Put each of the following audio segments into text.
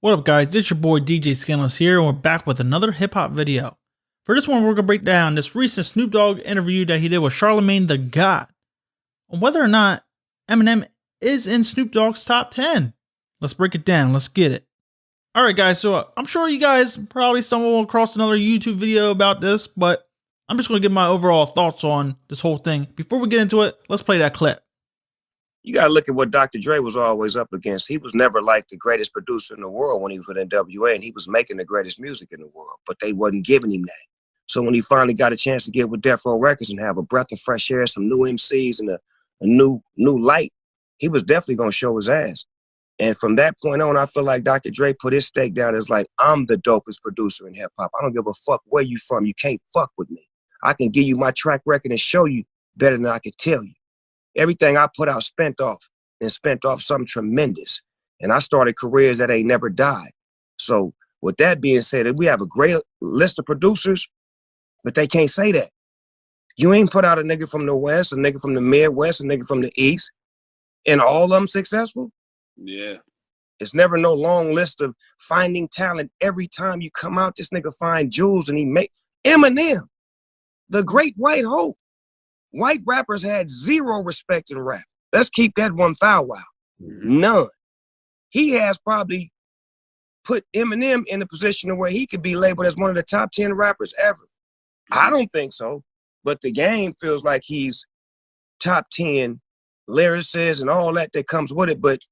What up guys, it's your boy DJ Skinless here and we're back with another hip hop video. For this one we're going to break down this recent Snoop Dogg interview that he did with Charlemagne the God on whether or not Eminem is in Snoop Dogg's top 10. Let's break it down, let's get it. Alright guys, so I'm sure you guys probably stumbled across another YouTube video about this, but I'm just going to give my overall thoughts on this whole thing. Before we get into it, let's play that clip. You got to look at what Dr. Dre was always up against. He was never like the greatest producer in the world when he was with NWA, and he was making the greatest music in the world, but they wasn't giving him that. So when he finally got a chance to get with Death Row Records and have a breath of fresh air, some new MCs and a new light, he was definitely going to show his ass. And from that point on, I feel like Dr. Dre put his stake down as like, I'm the dopest producer in hip hop. I don't give a fuck where you from. You can't fuck with me. I can give you my track record and show you better than I can tell you. Everything I put out spent off something tremendous. And I started careers that ain't never died. So with that being said, we have a great list of producers, but they can't say that. You ain't put out a nigga from the West, a nigga from the Midwest, a nigga from the East, and all of them successful? Yeah. It's never no long list of finding talent. Every time you come out, this nigga find jewels and he make Eminem, the great white hope. White rappers had zero respect in rap. Let's keep that 1,000. None. He has probably put Eminem in a position where he could be labeled as one of the top 10 rappers ever. I don't think so, but the game feels like he's top 10 lyricists and all that comes with it, but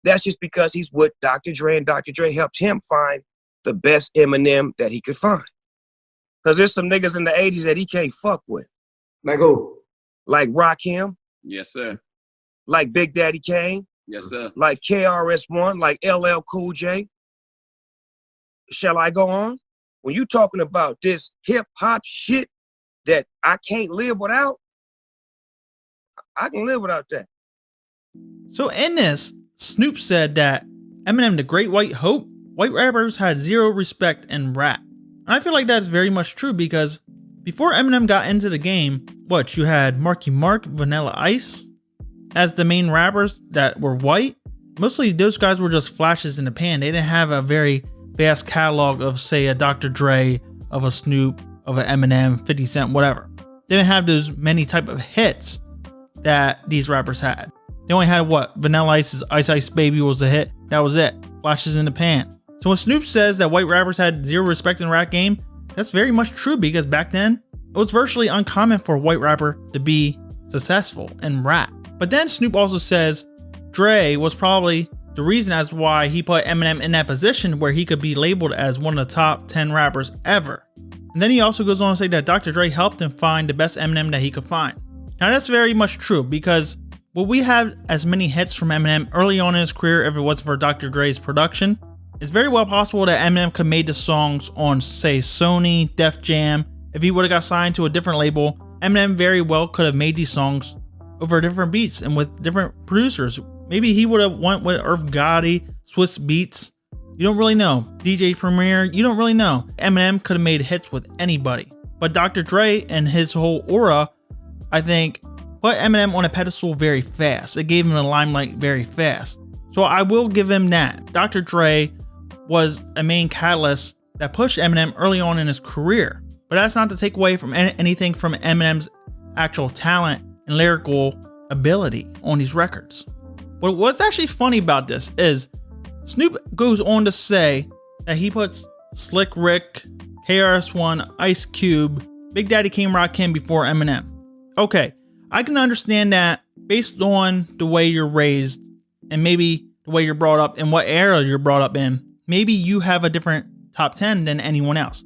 that's just because he's with Dr. Dre, and Dr. Dre helped him find the best Eminem that he could find. Because there's some niggas in the 80s that he can't fuck with. Like who? Like Rakim. Yes, sir. Like Big Daddy Kane. Yes, sir. Like KRS-One, like LL Cool J. Shall I go on? When you talking about this hip-hop shit that I can't live without, I can live without that. So in this, Snoop said that Eminem, the great white hope, white rappers had zero respect in rap. And I feel like that's very much true because before Eminem got into the game, you had Marky Mark, Vanilla Ice as the main rappers that were white. Mostly those guys were just flashes in the pan. They didn't have a very vast catalog of, say, a Dr. Dre, of a Snoop, of an Eminem, 50 Cent, whatever. They didn't have those many type of hits that these rappers had. They only had Vanilla Ice's Ice Ice Baby was a hit. That was it. Flashes in the pan. So when Snoop says that white rappers had zero respect in the rap game, that's very much true because back then, it was virtually uncommon for a white rapper to be successful in rap. But then Snoop also says Dre was probably the reason as why he put Eminem in that position where he could be labeled as one of the top 10 rappers ever. And then he also goes on to say that Dr. Dre helped him find the best Eminem that he could find. Now that's very much true because will we have as many hits from Eminem early on in his career if it wasn't for Dr. Dre's production? It's very well possible that Eminem could have made the songs on, say, Sony, Def Jam. If he would have got signed to a different label, Eminem very well could have made these songs over different beats and with different producers. Maybe he would have went with Irv Gotti, Swiss Beats. You don't really know. DJ Premier, you don't really know. Eminem could have made hits with anybody. But Dr. Dre and his whole aura, I think, put Eminem on a pedestal very fast. It gave him the limelight very fast. So I will give him that. Dr. Dre was a main catalyst that pushed Eminem early on in his career. But that's not to take away from anything from Eminem's actual talent and lyrical ability on these records. But what's actually funny about this is Snoop goes on to say that he puts Slick Rick, KRS-One, Ice Cube, Big Daddy Kane, Rakim before Eminem. Okay, I can understand that based on the way you're raised and maybe the way you're brought up and what era you're brought up in. Maybe you have a different top 10 than anyone else.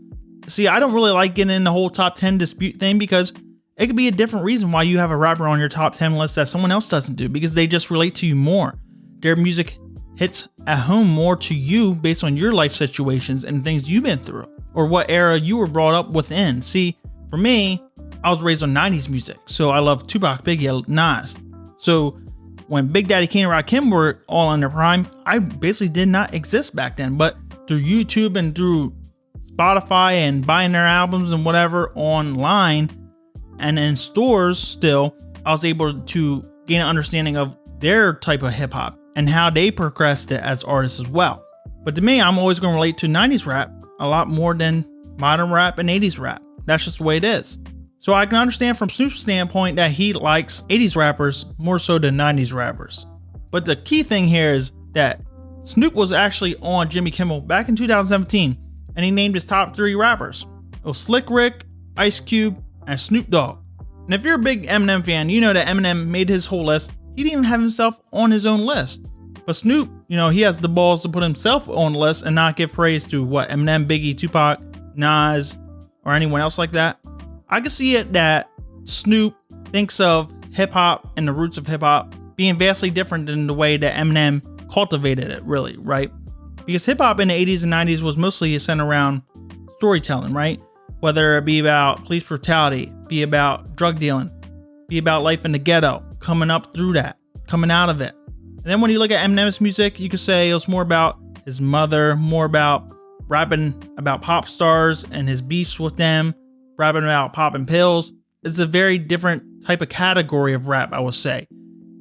See, I don't really like getting in the whole top 10 dispute thing because it could be a different reason why you have a rapper on your top 10 list that someone else doesn't do because they just relate to you more. Their music hits at home more to you based on your life situations and things you've been through or what era you were brought up within. See, for me, I was raised on 90s music, so I love Tupac, Biggie, Nas. So when Big Daddy Kane and Rakim were all in their prime, I basically did not exist back then. But through YouTube and through Spotify and buying their albums and whatever online and in stores still, I was able to gain an understanding of their type of hip hop and how they progressed it as artists as well. But to me, I'm always going to relate to 90s rap a lot more than modern rap and 80s rap. That's just the way it is. So I can understand from Snoop's standpoint that he likes 80s rappers more so than 90s rappers. But the key thing here is that Snoop was actually on Jimmy Kimmel back in 2017, and he named his top 3 rappers. It was Slick Rick, Ice Cube, and Snoop Dogg. And if you're a big Eminem fan, you know that Eminem made his whole list. He didn't even have himself on his own list. But Snoop, he has the balls to put himself on the list and not give praise to Eminem, Biggie, Tupac, Nas, or anyone else like that. I can see it that Snoop thinks of hip hop and the roots of hip hop being vastly different than the way that Eminem cultivated it, really, right? Because hip hop in the 80s and 90s was mostly centered around storytelling, right? Whether it be about police brutality, be about drug dealing, be about life in the ghetto, coming up through that, coming out of it. And then when you look at Eminem's music, you could say it was more about his mother, more about rapping about pop stars and his beefs with them, rapping about popping pills. It's a very different type of category of rap, I would say.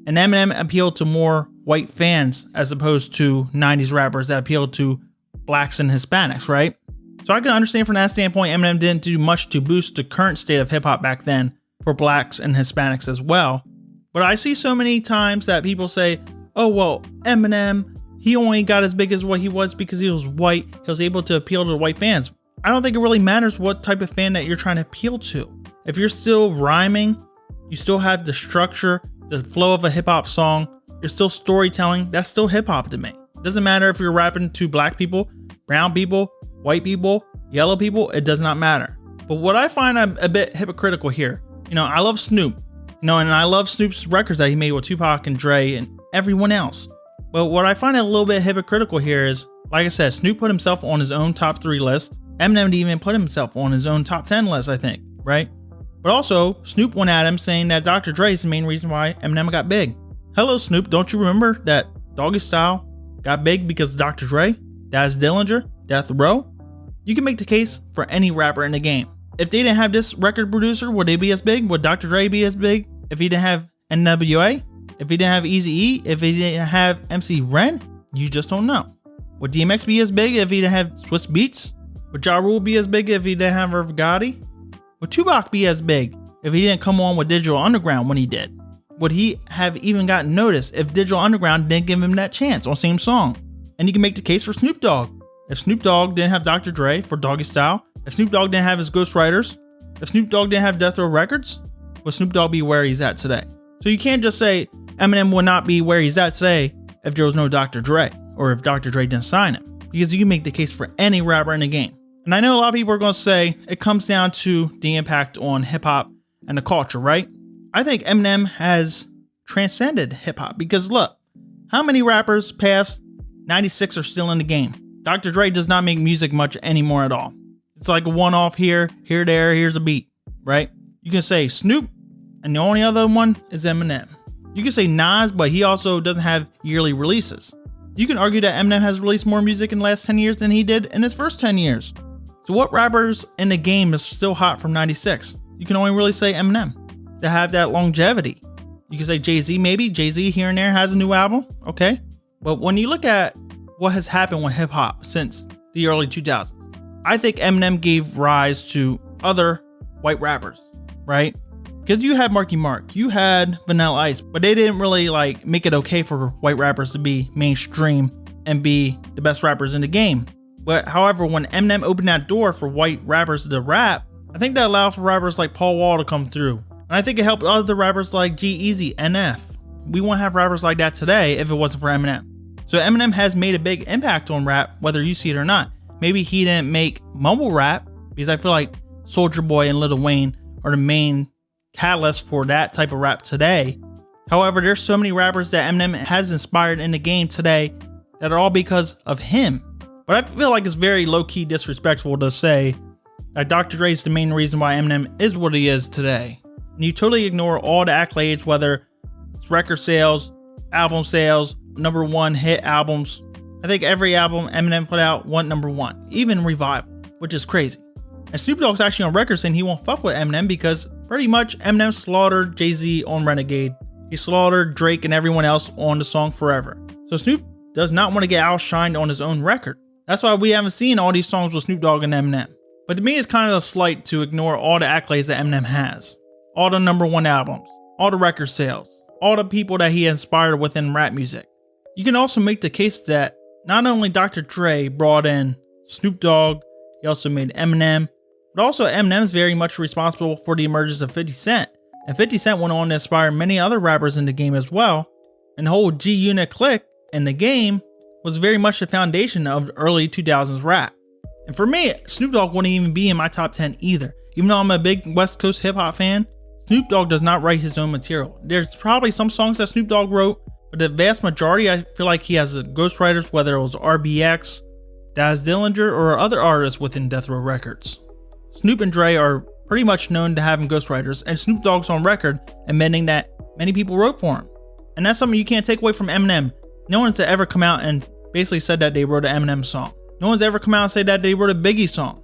And Eminem appealed to more white fans as opposed to 90s rappers that appealed to blacks and Hispanics, right? So I can understand from that standpoint, Eminem didn't do much to boost the current state of hip hop back then for blacks and Hispanics as well. But I see so many times that people say, oh, well, Eminem, he only got as big as what he was because he was white. He was able to appeal to the white fans. I don't think it really matters what type of fan that you're trying to appeal to. If you're still rhyming, you still have the structure, the flow of a hip hop song, you're still storytelling, that's still hip hop to me. It doesn't matter if you're rapping to black people, brown people, white people, yellow people, it does not matter. But what I find a bit hypocritical here, I love Snoop, and I love Snoop's records that he made with Tupac and Dre and everyone else. But what I find a little bit hypocritical here is, like I said, Snoop put himself on his own top 3 list. Eminem didn't even put himself on his own top 10 list, I think, right? But also, Snoop went at him saying that Dr. Dre is the main reason why Eminem got big. Hello, Snoop, don't you remember that Doggy Style got big because of Dr. Dre, Daz Dillinger, Death Row? You can make the case for any rapper in the game. If they didn't have this record producer, would they be as big? Would Dr. Dre be as big? If he didn't have NWA? If he didn't have Eazy-E? If he didn't have MC Ren? You just don't know. Would DMX be as big if he didn't have Swiss Beats? Would Ja Rule be as big if he didn't have Irv Gotti? Would Tupac be as big if he didn't come on with Digital Underground when he did? Would he have even gotten noticed if Digital Underground didn't give him that chance on Same Song? And you can make the case for Snoop Dogg. If Snoop Dogg didn't have Dr. Dre for Doggy Style, if Snoop Dogg didn't have his ghostwriters, if Snoop Dogg didn't have Death Row Records, would Snoop Dogg be where he's at today? So you can't just say Eminem would not be where he's at today if there was no Dr. Dre, or if Dr. Dre didn't sign him, because you can make the case for any rapper in the game. And I know a lot of people are going to say it comes down to the impact on hip hop and the culture, right? I think Eminem has transcended hip hop because look, how many rappers past 96 are still in the game? Dr. Dre does not make music much anymore at all. It's like a one-off here, there, here's a beat, right? You can say Snoop, and the only other one is Eminem. You can say Nas, but he also doesn't have yearly releases. You can argue that Eminem has released more music in the last 10 years than he did in his first 10 years. So what rappers in the game is still hot from 96? You can only really say Eminem to have that longevity. You can say Jay-Z maybe. Jay-Z here and there has a new album, okay? But when you look at what has happened with hip hop since the early 2000s, I think Eminem gave rise to other white rappers, right? Because you had Marky Mark, you had Vanilla Ice, but they didn't really make it okay for white rappers to be mainstream and be the best rappers in the game. But however, when Eminem opened that door for white rappers to rap, I think that allowed for rappers like Paul Wall to come through. And I think it helped other rappers like G-Eazy, NF. We wouldn't have rappers like that today if it wasn't for Eminem. So Eminem has made a big impact on rap, whether you see it or not. Maybe he didn't make mumble rap, because I feel like Soulja Boy and Lil Wayne are the main catalyst for that type of rap today. However, there's so many rappers that Eminem has inspired in the game today that are all because of him. But I feel like it's very low-key disrespectful to say that Dr. Dre is the main reason why Eminem is what he is today. And you totally ignore all the accolades, whether it's record sales, album sales, #1 hit albums. I think every album Eminem put out went #1, even Revival, which is crazy. And Snoop Dogg's actually on record saying he won't fuck with Eminem because pretty much Eminem slaughtered Jay-Z on Renegade. He slaughtered Drake and everyone else on the song Forever. So Snoop does not want to get outshined on his own record. That's why we haven't seen all these songs with Snoop Dogg and Eminem. But to me, it's kind of a slight to ignore all the accolades that Eminem has. All the #1 albums, all the record sales, all the people that he inspired within rap music. You can also make the case that not only Dr. Dre brought in Snoop Dogg, he also made Eminem, but also Eminem's very much responsible for the emergence of 50 Cent. And 50 Cent went on to inspire many other rappers in the game as well. And the whole G-Unit clique in the game was very much the foundation of early 2000s rap. And for me, Snoop Dogg wouldn't even be in my top 10 either. Even though I'm a big West Coast hip hop fan, Snoop Dogg does not write his own material. There's probably some songs that Snoop Dogg wrote, but the vast majority, I feel like he has ghostwriters, whether it was RBX, Daz Dillinger, or other artists within Death Row Records. Snoop and Dre are pretty much known to having ghostwriters, and Snoop Dogg's on record admitting that many people wrote for him. And that's something you can't take away from Eminem. No one's ever come out and basically said that they wrote an Eminem song. No one's ever come out and said that they wrote a Biggie song.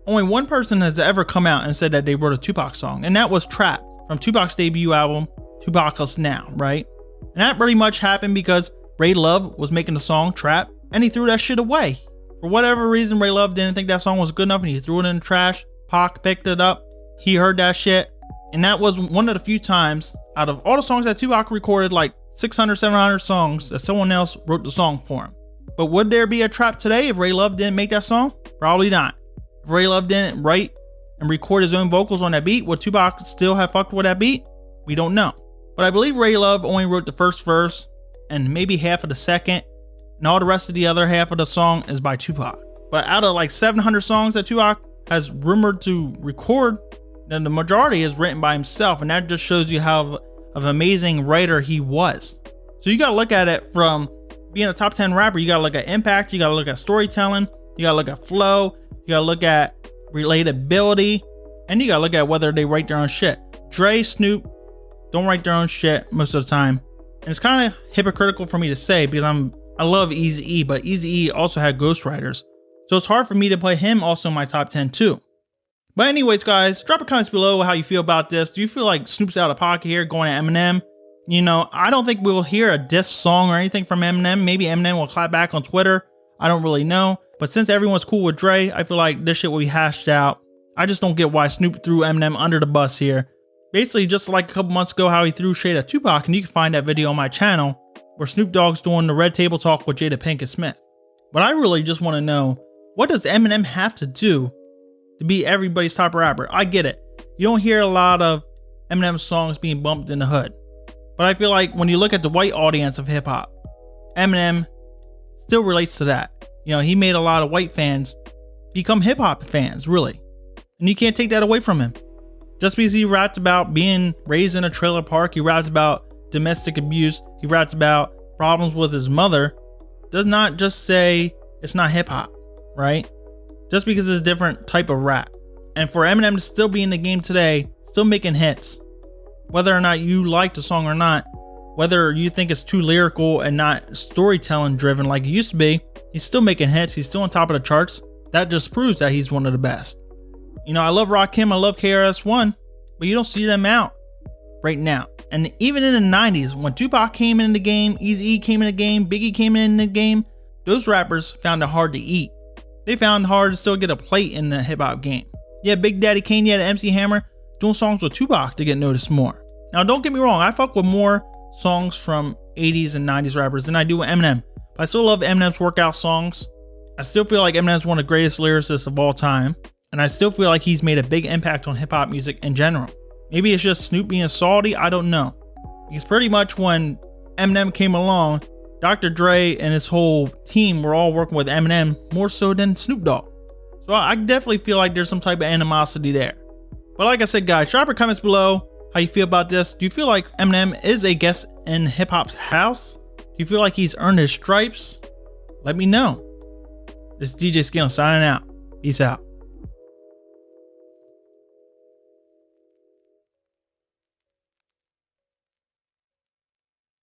Only one person has ever come out and said that they wrote a Tupac song, and that was Trapped from Tupac's debut album, Tupac Us Now, right? And that pretty much happened because Ray Love was making the song Trapped, and he threw that shit away. For whatever reason, Ray Love didn't think that song was good enough and he threw it in the trash. Pac picked it up, he heard that shit, and that was one of the few times out of all the songs that Tupac recorded, like 600, 700 songs, that someone else wrote the song for him. But would there be a Trap today if Ray Love didn't make that song? Probably not. If Ray Love didn't write and record his own vocals on that beat, would Tupac still have fucked with that beat? We don't know. But I believe Ray Love only wrote the first verse and maybe half of the second, and all the rest of the other half of the song is by Tupac. But out of like 700 songs that Tupac has rumored to record, then the majority is written by himself, and that just shows you how of an amazing writer he was. So you gotta look at it from being a top 10 rapper. You gotta look at impact, you gotta look at storytelling, you gotta look at flow, you gotta look at relatability, and you gotta look at whether they write their own shit. Dre, Snoop don't write their own shit most of the time, and it's kind of hypocritical for me to say because I love Eazy-E, but Eazy-E also had ghostwriters, so it's hard for me to put him also in my top 10 too. But anyways, guys, drop a comments below how you feel about this. Do you feel like Snoop's out of pocket here going to Eminem? You know, I don't think we'll hear a diss song or anything from Eminem. Maybe Eminem will clap back on Twitter. I don't really know. But since everyone's cool with Dre, I feel like this shit will be hashed out. I just don't get why Snoop threw Eminem under the bus here. Basically, just like a couple months ago how he threw shade at Tupac, and you can find that video on my channel where Snoop Dogg's doing the Red Table Talk with Jada Pinkett Smith. But I really just want to know, what does Eminem have to do to be everybody's top rapper? I get it. You don't hear a lot of Eminem songs being bumped in the hood. But I feel like when you look at the white audience of hip hop, Eminem still relates to that. You know, he made a lot of white fans become hip hop fans, really. And you can't take that away from him. Just because he rapped about being raised in a trailer park, he raps about domestic abuse, he raps about problems with his mother, does not just say it's not hip hop, right? Just because it's a different type of rap. And for Eminem to still be in the game today, still making hits, whether or not you like the song or not, whether you think it's too lyrical and not storytelling driven like it used to be, he's still making hits, he's still on top of the charts. That just proves that he's one of the best. You know, I love Rakim, I love KRS-One, but you don't see them out right now. And even in the 90s, when Tupac came in the game, Eazy-E came in the game, Biggie came in the game, those rappers found it hard to eat. They found it hard to still get a plate in the hip hop game. Yeah, Big Daddy Kane, you had MC Hammer doing songs with Tupac to get noticed more. Now, don't get me wrong, I fuck with more songs from 80s and 90s rappers than I do with Eminem. But I still love Eminem's workout songs. I still feel like Eminem's one of the greatest lyricists of all time. And I still feel like he's made a big impact on hip hop music in general. Maybe it's just Snoop being salty, I don't know. Because pretty much when Eminem came along, Dr. Dre and his whole team were all working with Eminem more so than Snoop Dogg. So I definitely feel like there's some type of animosity there. But like I said, guys, drop your comments below how you feel about this. Do you feel like Eminem is a guest in hip hop's house? Do you feel like he's earned his stripes? Let me know. This is DJ Skillin signing out. Peace out.